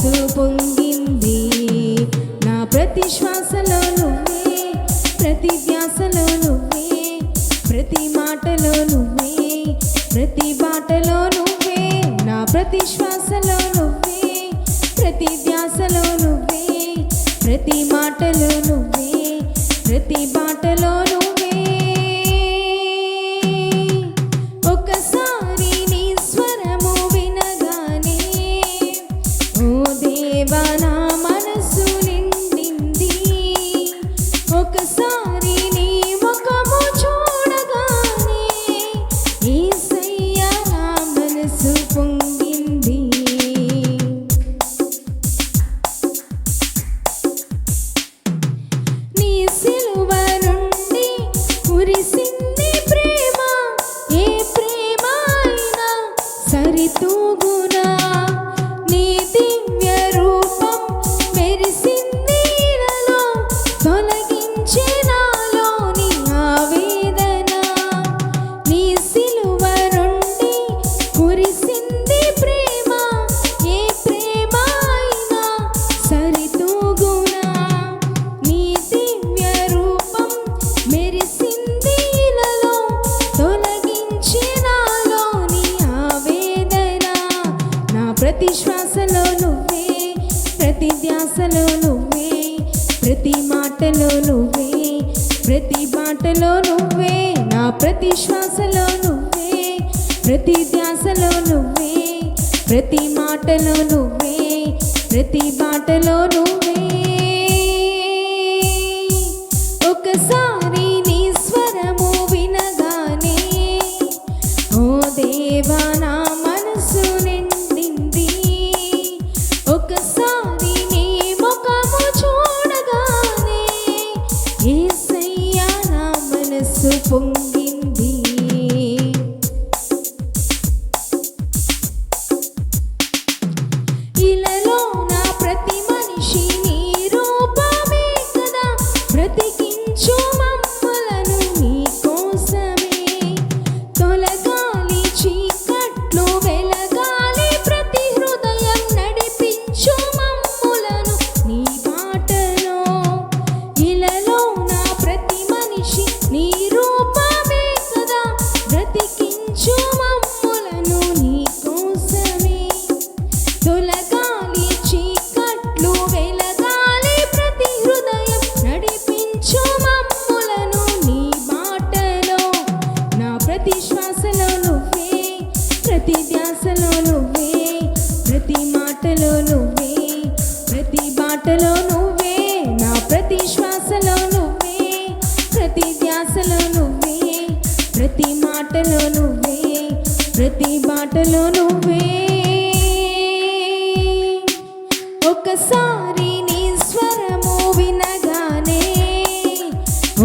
మనసు పొంగింది. నా ప్రతి శ్వాసలో నువ్వే, ప్రతి ధ్యాసలో నువ్వే, ప్రతి మాటలో నువ్వే, ప్రతి బాటలో నువ్వే. నా ప్రతి శ్వాసలో నువ్వే, ప్రతి ధ్యాసలో నువ్వే, ప్రతి మాటలో నువ్వే, ప్రతి బాటలో నువ్వే. ఒకసారి నీ స్వరము వినగానే ఓ దేవా నా మనసు నిండింది. ఒకసారి నీ ముఖము చూడగానే యేసయ్యా నా మనసు పొంగింది. నీ సిలువ నుండి కురిసింది ప్రేమ, ఏ ప్రేమ అయినా సరితూగునా. నీ దివ్య రూపం మెరిసింది ఇలలో, తొలగించే నాలోని ఆవేదన. నీ సిలువ నుండి కురిసింది ప్రేమ, ఏ ప్రేమ అయినా సరితూగునా. నీ దివ్య రూపం మెరిసింది ఇలలో, తొలగించే నాలోని ఆవేదన. నా ప్రతి శ్వాసలో నువ్వే, ప్రతి ధ్యాసలో నువ్వే, ప్రతి మాటలో నువ్వే, ప్రతి బాటలో నువ్వే. నా ప్రతి శ్వాసలో నువ్వే, ప్రతి ధ్యాసలో నువ్వే, ప్రతి మాటలో నువ్వే, ప్రతి బాటలో నువ్వే. ఒకసారి నీ స్వరము వినగానే ఓ దేవా నా మనసు నిండింది. ఒకసారి నీ ముఖము చూడగానే యేసయ్యా నా మనసు పొంగింది. ఇలలో నా ప్రతి మనిషి నీ రూపమే కదా, బ్రతికించు మమ్మలను నీ కోసమే. తొలగాలి చీకట్లు వెలగాలి ప్రతి హృదయం, నడిపించు మమ్ములను నీ బాటలో. ఇలలో నా ప్రతి మనిషి నీ రూపమే కదా, బ్రతికించు మమ్ములను నీ కోసమే. తొలగాలి చీకట్లు వెలగాలి ప్రతి హృదయం, నడిపించు మమ్ములను నీ బాటలో. నా ప్రతి శ్వాసలో నువ్వే, ప్రతి ధ్యాసలో నువ్వే, ప్రతి మాటలో నువ్వే, ప్రతి బాటలో నువ్వే. నా ప్రతి శ్వాసలో నువ్వే, ప్రతి ధ్యాసలో నువ్వే, ప్రతి మాటలో నువ్వే, ప్రతి బాటలో నువ్వే. ఒకసారి నీ స్వరము వినగానే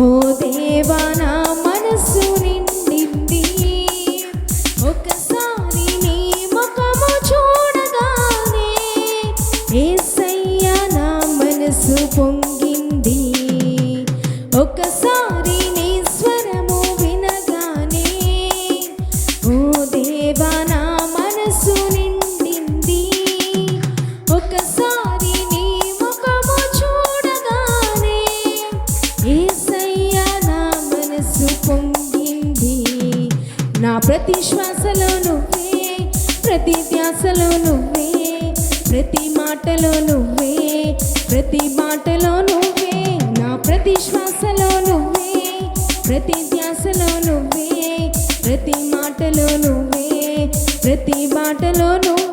ఓ దేవా నా మనసు నిండింది. ఒకసారి నీ ముఖము చూడగానే యేసయ్యా నా మనసు పొంగింది. ఒకసారి నీ స్వరము వినగానే ఓ దేవా నా మనసు నిండింది. ఒకసారి నీ ముఖము చూడగానే యేసయ్యా నా మనసు పొంగింది. నా ప్రతి శ్వాసలో నువ్వే, ప్రతి ధ్యాసలో నువ్వే, ప్రతి మాటలో నువ్వే, ప్రతి బాటలో నువ్వే. నా ప్రతి శ్వాసలో నువ్వే, ప్రతి ధ్యాసలో నువ్వే, ప్రతి మాటలో నువ్వే, ప్రతి బాటలో నువ్వే.